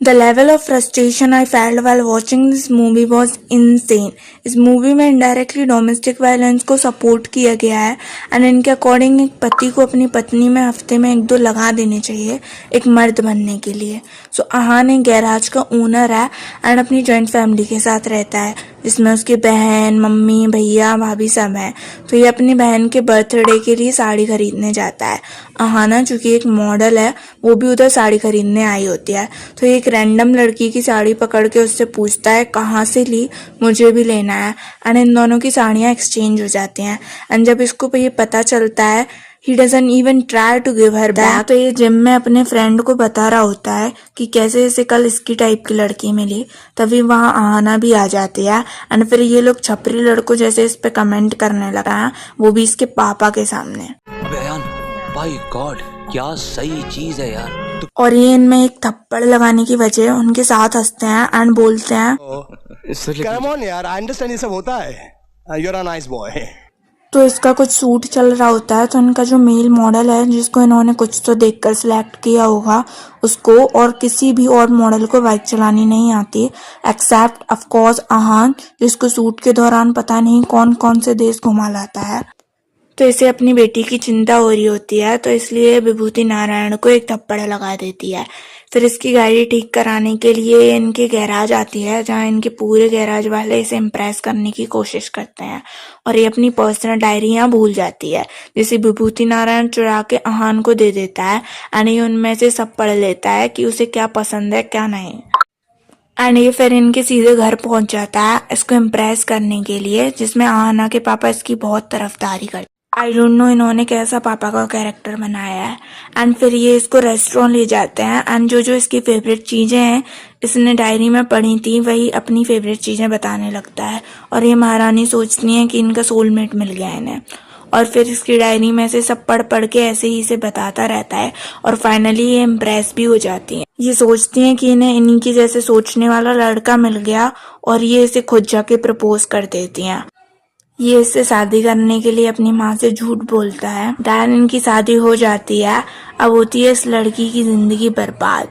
The level of frustration I felt while watching this movie was insane. इस movie में indirectly domestic violence को support किया गया है एंड इनके अकॉर्डिंग एक पति को अपनी पत्नी में हफ्ते में 1-2 लगा देने चाहिए एक मर्द बनने के लिए। सो आहान एक गैराज का ओनर है एंड अपनी जॉइंट फैमिली के साथ रहता है जिसमें उसकी बहन, मम्मी, भैया, भाभी सब हैं। तो ये अपनी बहन के बर्थडे के लिए साड़ी खरीदने जाता है। आहाना चूंकि एक मॉडल है वो भी उधर साड़ी खरीदने आई होती है। तो ये एक रैंडम लड़की की साड़ी पकड़ के उससे पूछता है कहाँ से ली, मुझे भी लेना है। एंड इन दोनों की साड़ियाँ एक्सचेंज हो जाती हैं एंड जब इसको ये पता चलता है he doesn't even try to give her back. तो ये जिम में अपने फ्रेंड को बता रहा होता है कि कैसे इसे कल इसकी टाइप की लड़की मिली। तभी वहाँ आहाना भी आ जाती है एंड फिर ये लोग छपरी लड़कों जैसे इस पे कमेंट करने लगा है, वो भी इसके पापा के सामने। बाय गॉड क्या सही चीज है यार। और ये इनमें एक थप्पड़ लगाने की वजह उनके साथ हंसते हैं एंड बोलते हैं कम ऑन यार, आई अंडरस्टैंड ये सब होता है, you are a nice boy. तो इसका कुछ सूट चल रहा होता है तो इनका जो मेल मॉडल है जिसको इन्होंने कुछ तो देखकर सिलेक्ट किया होगा उसको और किसी भी और मॉडल को बाइक चलानी नहीं आती एक्सेप्ट ऑफ कोर्स आहान, जिसको सूट के दौरान पता नहीं कौन कौन से देश घुमा लाता है। तो इसे अपनी बेटी की चिंता हो रही होती है तो इसलिए विभूति नारायण को एक थप्पड़ लगा देती है। फिर इसकी गाड़ी ठीक कराने के लिए इनके गैराज आती है जहां इनके पूरे गैराज वाले इसे इम्प्रेस करने की कोशिश करते हैं और ये अपनी पर्सनल डायरी यहाँ भूल जाती है जिसे विभूति नारायण चुरा के आहान को दे देता है एंड ये उनमें से सब पढ़ लेता है कि उसे क्या पसंद है क्या नहीं। एंड ये फिर इनके सीधे घर पहुंच जाता है इसको इम्प्रेस करने के लिए जिसमें आहाना के पापा इसकी बहुत तरफदारी करते। आई डोंट नो इन्होंने कैसा पापा का कैरेक्टर बनाया है। एंड फिर ये इसको रेस्टोरेंट ले जाते हैं एंड जो जो इसकी फेवरेट चीज़ें हैं इसने डायरी में पढ़ी थी वही अपनी फेवरेट चीज़ें बताने लगता है और ये महारानी सोचती हैं कि इनका सोलमेट मिल गया इन्हें और फिर इसकी डायरी में से सब पढ़ पढ़ के ऐसे ही इसे बताता रहता है और फाइनली ये इम्प्रेस भी हो जाती हैं। ये सोचती हैं कि इन्हें इन्हीं की जैसे सोचने वाला लड़का मिल गया और ये इसे खुद जाके प्रपोज कर देती हैं। ये इससे शादी करने के लिए अपनी माँ से झूठ बोलता है। दैन इनकी शादी हो जाती है। अब होती है इस लड़की की जिंदगी बर्बाद।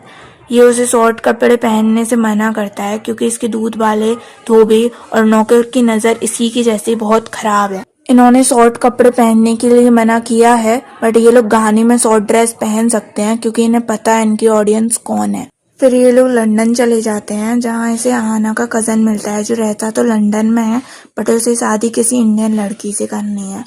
ये उसे शॉर्ट कपड़े पहनने से मना करता है क्योंकि इसके दूध वाले, धोबी और नौकर की नज़र इसी की जैसी बहुत खराब है। इन्होंने शॉर्ट कपड़े पहनने के लिए मना किया है बट ये लोग गाने में शॉर्ट ड्रेस पहन सकते हैं क्योंकि इन्हें पता है इनकी ऑडियंस कौन है। फिर ये लोग लंदन चले जाते हैं जहाँ इसे आहाना का कज़न मिलता है जो रहता तो लंदन में है बट उसे शादी किसी इंडियन लड़की से करनी है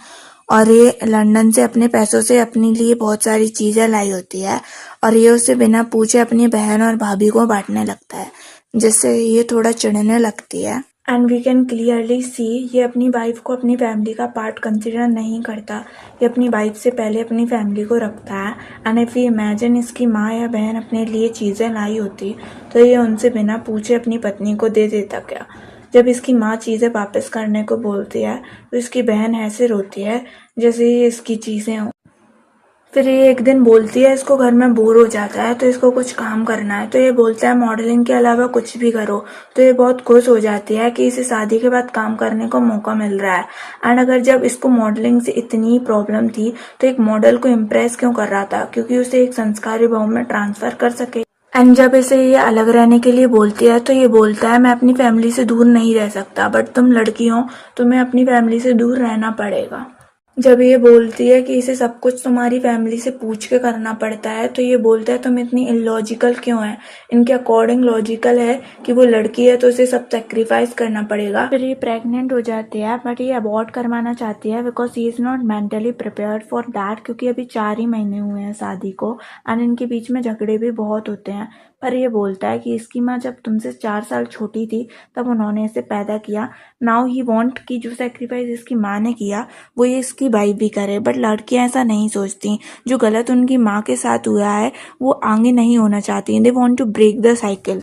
और ये लंदन से अपने पैसों से अपने लिए बहुत सारी चीज़ें लाई होती है और ये उसे बिना पूछे अपनी बहन और भाभी को बांटने लगता है जिससे ये थोड़ा चिढ़ने लगती है। And we can clearly see ये अपनी वाइफ को अपनी फैमिली का पार्ट कंसिडर नहीं करता। ये अपनी वाइफ से पहले अपनी फैमिली को रखता है एंड इफ़ यू इमेजिन इसकी माँ या बहन अपने लिए चीज़ें लाई होती तो ये उनसे बिना पूछे अपनी पत्नी को दे देता क्या। जब इसकी माँ चीज़ें वापस करने को बोलती है तो इसकी बहन ऐसे रोती है जैसे ये इसकी चीज़ें हों। फिर ये एक दिन बोलती है इसको घर में बोर हो जाता है तो इसको कुछ काम करना है तो ये बोलता है मॉडलिंग के अलावा कुछ भी करो। तो ये बहुत खुश हो जाती है कि इसे शादी के बाद काम करने को मौका मिल रहा है एंड अगर जब इसको मॉडलिंग से इतनी प्रॉब्लम थी तो एक मॉडल को इम्प्रेस क्यों कर रहा था, क्योंकि उसे एक संस्कारी बहू में ट्रांसफर कर सके। एंड जब इसे ये अलग रहने के लिए बोलती है तो ये बोलता है मैं अपनी फैमिली से दूर नहीं रह सकता बट तुम लड़की हो तुम्हें अपनी फैमिली से दूर रहना पड़ेगा। जब ये बोलती है कि इसे सब कुछ तुम्हारी फैमिली से पूछ के करना पड़ता है तो ये बोलता है तुम इतनी इलॉजिकल क्यों है। इनके अकॉर्डिंग लॉजिकल है कि वो लड़की है तो उसे सब सेक्रीफाइस करना पड़ेगा। फिर ये प्रेग्नेंट हो जाती है बट ये अबॉर्ट करवाना चाहती है because he is not mentally prepared for that क्योंकि अभी 4 ही महीने हुए हैं शादी को एंड इनके बीच में झगड़े भी बहुत होते हैं। पर ये बोलता है कि इसकी माँ जब तुमसे 4 साल छोटी थी तब उन्होंने इसे पैदा किया। नाउ ही वांट कि जो सेक्रीफाइस इसकी माँ ने किया वो ये इसकी वाइफ भी करे बट लड़कियां ऐसा नहीं सोचती। जो गलत उनकी माँ के साथ हुआ है वो आगे नहीं होना चाहती। They want to break the cycle.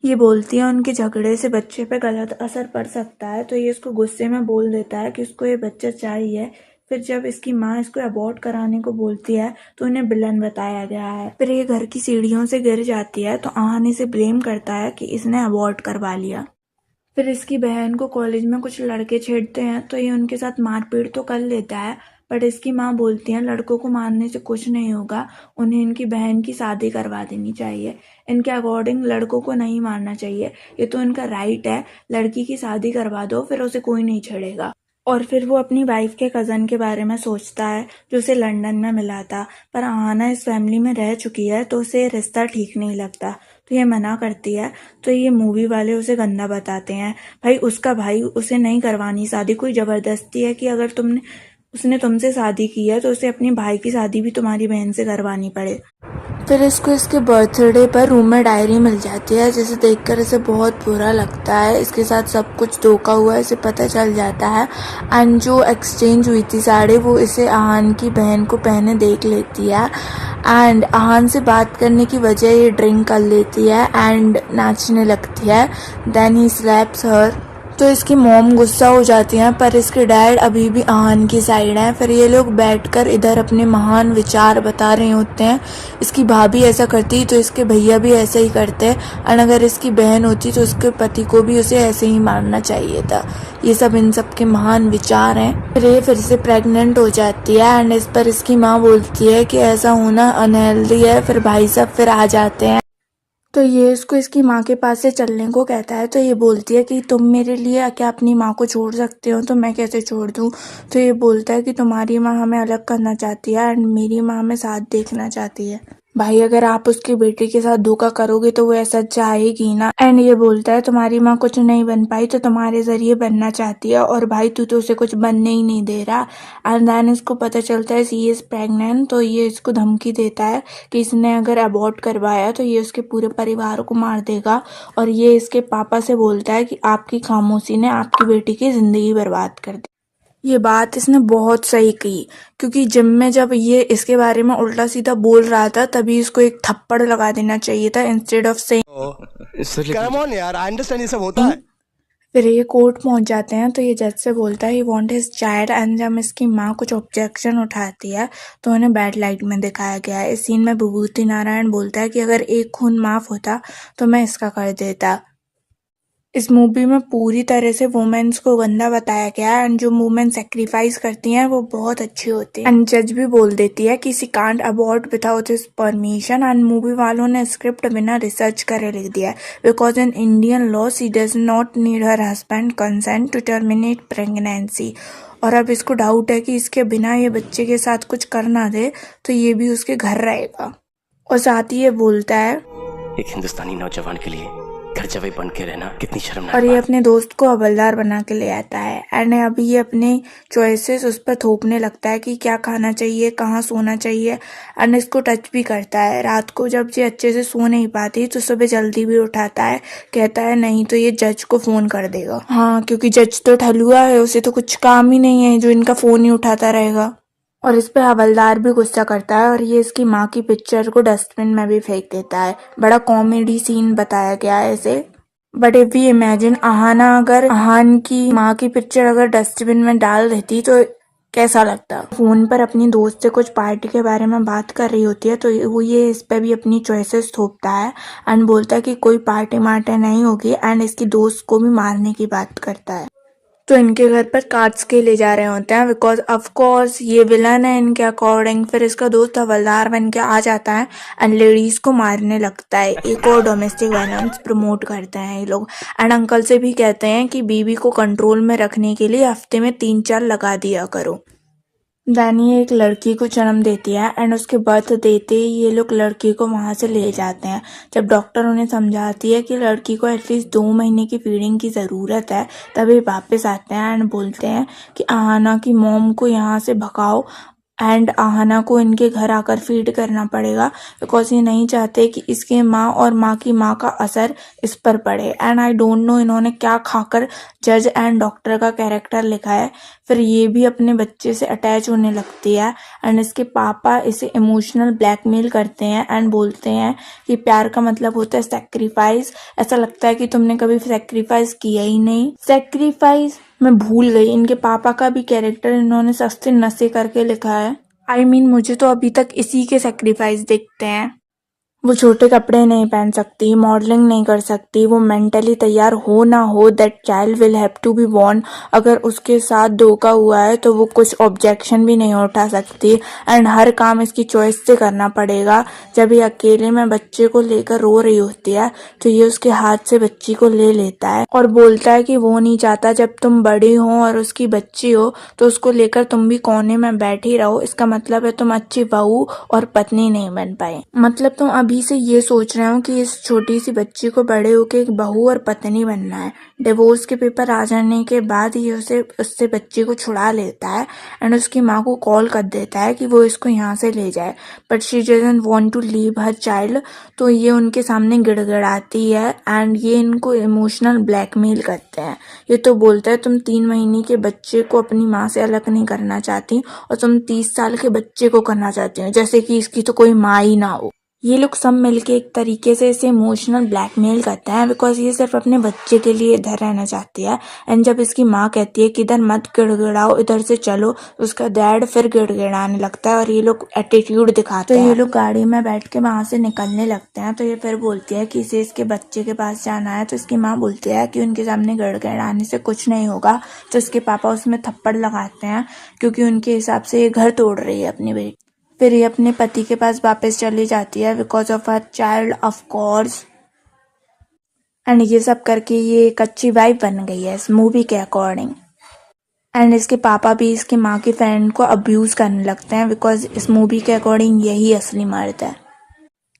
ये बोलती है उनके झगड़े से बच्चे पे गलत असर पड़ सकता है तो ये इसको गुस्से में बोल देता है कि इसको ये बच्चा चाहिए। फिर जब इसकी माँ इसको अबॉर्ट कराने को बोलती है तो उन्हें विलन बताया गया है। फिर ये घर की सीढ़ियों से गिर जाती है तो आहान इसे ब्लेम करता है कि इसने अबॉर्ट करवा लिया। फिर इसकी बहन को कॉलेज में कुछ लड़के छेड़ते हैं तो ये उनके साथ मारपीट तो कर लेता है बट इसकी माँ बोलती है लड़कों को मारने से कुछ नहीं होगा, उन्हें इनकी बहन की शादी करवा देनी चाहिए। इनके अकॉर्डिंग लड़कों को नहीं मारना चाहिए, ये तो इनका राइट है, लड़की की शादी करवा दो फिर उसे कोई नहीं छेड़ेगा। और फिर वो अपनी वाइफ के कज़न के बारे में सोचता है जो उसे लंदन में मिला था, पर आहाना इस फैमिली में रह चुकी है तो उसे रिश्ता ठीक नहीं लगता, तो ये मना करती है। तो ये मूवी वाले उसे गंदा बताते हैं, भाई उसका भाई उसे नहीं करवानी शादी, कोई ज़बरदस्ती है कि अगर उसने तुमसे शादी की है तो उसे अपने भाई की शादी भी तुम्हारी बहन से करवानी पड़े। फिर इसको इसके बर्थडे पर रूम में डायरी मिल जाती है, जिसे देखकर इसे बहुत बुरा लगता है। इसके साथ सब कुछ धोखा हुआ है इसे पता चल जाता है। एंड जो एक्सचेंज हुई थी साड़ी वो इसे आहान की बहन को पहने देख लेती है। एंड आहान से बात करने की वजह ये ड्रिंक कर लेती है एंड नाचने लगती है। देन ही स्लैप्स हर। तो इसकी मॉम गुस्सा हो जाती हैं, पर इसके डैड अभी भी आहान की साइड हैं। फिर ये लोग बैठकर इधर अपने महान विचार बता रहे होते हैं। इसकी भाभी ऐसा करती तो इसके भैया भी ऐसा ही करते, और अगर इसकी बहन होती तो उसके पति को भी उसे ऐसे ही मारना चाहिए था। ये सब इन सब के महान विचार हैं। फिर ये फिर से प्रेग्नेंट हो जाती है एंड इस पर इसकी माँ बोलती है कि ऐसा होना अनहेल्दी है। फिर भाई साहब फिर आ जाते हैं, तो ये इसको इसकी माँ के पास से चलने को कहता है। तो ये बोलती है कि तुम मेरे लिए क्या अपनी माँ को छोड़ सकते हो, तो मैं कैसे छोड़ दूँ। तो ये बोलता है कि तुम्हारी माँ हमें अलग करना चाहती है एंड मेरी माँ हमें साथ देखना चाहती है। भाई अगर आप उसकी बेटी के साथ धोखा करोगे तो वो ऐसा चाहेगी ना। एंड ये बोलता है तुम्हारी माँ कुछ नहीं बन पाई तो तुम्हारे जरिए बनना चाहती है, और भाई तू तो उसे कुछ बनने ही नहीं दे रहा। एंड देन इसको पता चलता है शी इज प्रेग्नेंट, तो ये इसको धमकी देता है कि इसने अगर अबॉर्ट करवाया तो ये उसके पूरे परिवार को मार देगा। और ये इसके पापा से बोलता है कि आपकी खामोशी ने आपकी बेटी की जिंदगी बर्बाद कर दी। ये बात इसने बहुत सही कही, क्योंकि जिम में जब ये इसके बारे में उल्टा सीधा बोल रहा था तभी इसको एक थप्पड़ लगा देना चाहिए था instead of saying. Come on यार, आई अंडरस्टैंड ये सब होता है। फिर ये कोर्ट पहुंच जाते हैं, तो ये जज से बोलता है he want his child. And जब इसकी माँ कुछ ऑब्जेक्शन उठाती है तो उन्हें बैड लाइट में दिखाया गया है। इस सीन में विभूति नारायण बोलता है कि अगर एक खून माफ होता तो मैं इसका कर देता। इस मूवी में पूरी तरह से वुमेन्स को गंदा बताया गया है एंड जो वुमेन सेक्रीफाइस करती हैं वो बहुत अच्छी होती है। एंड जज भी बोल देती है कि she can't abort without his permission. And movie वालों ने स्क्रिप्ट बिना रिसर्च करे लिख दिया है, because in Indian law she does not need her husband consent to terminate pregnancy. और अब इसको डाउट है कि इसके बिना ये बच्चे के साथ कुछ कर ना दे तो ये भी उसके घर रहेगा। और साथ ही ये बोलता है एक हिंदुस्तानी नौजवान के लिए घर जवाई बन के रहना कितनी शर्मनाक और ये बात। अपने दोस्त को हवलदार बना के ले आता है। एंड अभी ये अपने चॉइसेस उस पर थोपने लगता है कि क्या खाना चाहिए, कहाँ सोना चाहिए। एंड इसको टच भी करता है। रात को जब ये अच्छे से सो नहीं पाती तो सुबह जल्दी भी उठाता है, कहता है नहीं तो ये जज को फोन कर देगा। हाँ, क्योंकि जज तो ठलुआ है, उसे तो कुछ काम ही नहीं है जो इनका फोन ही उठाता रहेगा। और इस पे हवलदार भी गुस्सा करता है और ये इसकी माँ की पिक्चर को डस्टबिन में भी फेंक देता है। बड़ा कॉमेडी सीन बताया गया है इसे। But if we imagine Aahana अगर आहान की माँ की पिक्चर अगर डस्टबिन में डाल देती तो कैसा लगता। फोन पर अपनी दोस्त से कुछ पार्टी के बारे में बात कर रही होती है, तो वो ये इस पे भी अपनी चॉइसेस थोपता है एंड बोलता है कि कोई पार्टी मार्टी नहीं होगी। एंड इसकी दोस्त को भी मारने की बात करता है। तो इनके घर पर कार्ड्स के ले जा रहे होते हैं, बिकॉज ऑफ कोर्स ये विलन है इनके अकॉर्डिंग। फिर इसका दोस्त हवलदार बन के आ जाता है एंड लेडीज को मारने लगता है। एक और डोमेस्टिक वायलेंस प्रमोट करते हैं ये लोग। एंड अंकल से भी कहते हैं कि बीवी को कंट्रोल में रखने के लिए हफ्ते में 3-4 लगा दिया करो। दानी एक लड़की को जन्म देती है एंड उसके बर्थ देते ही ये लोग लड़की को वहाँ से ले जाते हैं। जब डॉक्टर उन्हें समझाती है कि लड़की को एटलीस्ट 2 महीने की फीडिंग की ज़रूरत है, तभी वापस आते हैं एंड बोलते हैं कि आहाना की मॉम को यहाँ से भगाओ एंड आहाना को इनके घर आकर फीड करना पड़ेगा, बिकॉज ये नहीं चाहते कि इसके माँ और माँ की माँ का असर इस पर पड़े। एंड आई डोंट नो इन्होंने क्या खाकर जज एंड डॉक्टर का कैरेक्टर लिखा है। फिर ये भी अपने बच्चे से अटैच होने लगती है एंड इसके पापा इसे इमोशनल ब्लैकमेल करते हैं एंड बोलते हैं कि प्यार का मतलब होता है सेक्रीफाइस। ऐसा लगता है कि तुमने कभी सेक्रीफाइस किया ही नहीं। सेक्रीफाइस मैं भूल गई। इनके पापा का भी कैरेक्टर इन्होंने सस्ते नशे करके लिखा है। I mean, मुझे तो अभी तक इसी के सेक्रीफाइस दिखते हैं। वो छोटे कपड़े नहीं पहन सकती, मॉडलिंग नहीं कर सकती, वो मेंटली तैयार हो ना हो, that child will have to be born. अगर उसके साथ धोखा हुआ है तो वो कुछ ऑब्जेक्शन भी नहीं उठा सकती एंड हर काम इसकी चॉइस से करना पड़ेगा। जब ये अकेले में बच्चे को लेकर रो रही होती है तो ये उसके हाथ से बच्ची को ले लेता है और बोलता है कि वो नहीं चाहता जब तुम बड़ी हो और उसकी बच्ची हो तो उसको लेकर तुम भी कोने में बैठी रहो। इसका मतलब है तुम अच्छी बहू और पत्नी नहीं बन पाए। मतलब तुम अभी से ये सोच रहे हो कि इस छोटी सी बच्ची को बड़े होके एक बहू और पत्नी बनना है। डिवोर्स के पेपर आ जाने के बाद ये उससे बच्ची को छुड़ा लेता है एंड उसकी माँ को कॉल कर देता है कि वो इसको यहाँ से ले जाए, but she doesn't want to leave her child. तो ये उनके सामने गिड़गिड़ाती है एंड ये इनको इमोशनल ब्लैकमेल करते हैं। ये तो बोलता है तुम 3 महीने के बच्चे को अपनी माँ से अलग नहीं करना चाहती और तुम 30 साल के बच्चे को करना चाहती हो, जैसे कि इसकी तो कोई माँ ही ना हो। ये लोग सब मिलके एक तरीके से इसे इमोशनल ब्लैकमेल करते हैं बिकॉज ये सिर्फ अपने बच्चे के लिए इधर रहना चाहती है। एंड जब इसकी माँ कहती है कि इधर मत गिड़गिड़ाओ, इधर से चलो, तो उसका डैड फिर गिड़गिड़ाने लगता है और ये लोग एटीट्यूड दिखाते हैं। तो ये लोग गाड़ी में बैठ के वहां से निकलने लगते हैं। तो ये फिर बोलती है कि इसे इसके बच्चे के पास जाना है। तो इसकी माँ बोलती है कि उनके सामने गिड़गिड़ाने से कुछ नहीं होगा। तो इसके पापा उसमें थप्पड़ लगाते हैं क्योंकि उनके हिसाब से ये घर तोड़ रही है अपनी बेटी। फिर ये अपने पति के पास वापस चली जाती है because of her child of course. And ये सब करके ये एक अच्छी वाइफ बन गई है इस मूवी के अकॉर्डिंग। एंड इसके पापा भी इसकी माँ की फ्रेंड को अब्यूज करने लगते हैं बिकॉज इस मूवी के अकॉर्डिंग यही असली मर्द है।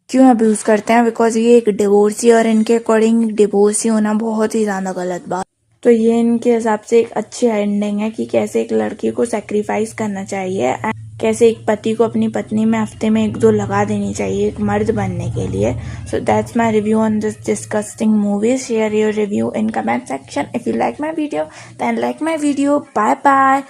क्यों अब्यूज करते हैं? बिकॉज ये एक डिवोर्सी और इनके अकॉर्डिंग डिवोर्सी होना बहुत ही ज्यादा गलत बात। तो ये इनके हिसाब से एक अच्छी एंडिंग है कि कैसे एक लड़की को सेक्रीफाइस करना चाहिए, कैसे एक पति को अपनी पत्नी में हफ्ते में 1-2 लगा देनी चाहिए एक मर्द बनने के लिए। So that's my review on this disgusting movie. Share your review in comment section. If you like my video, then like my video. Bye bye.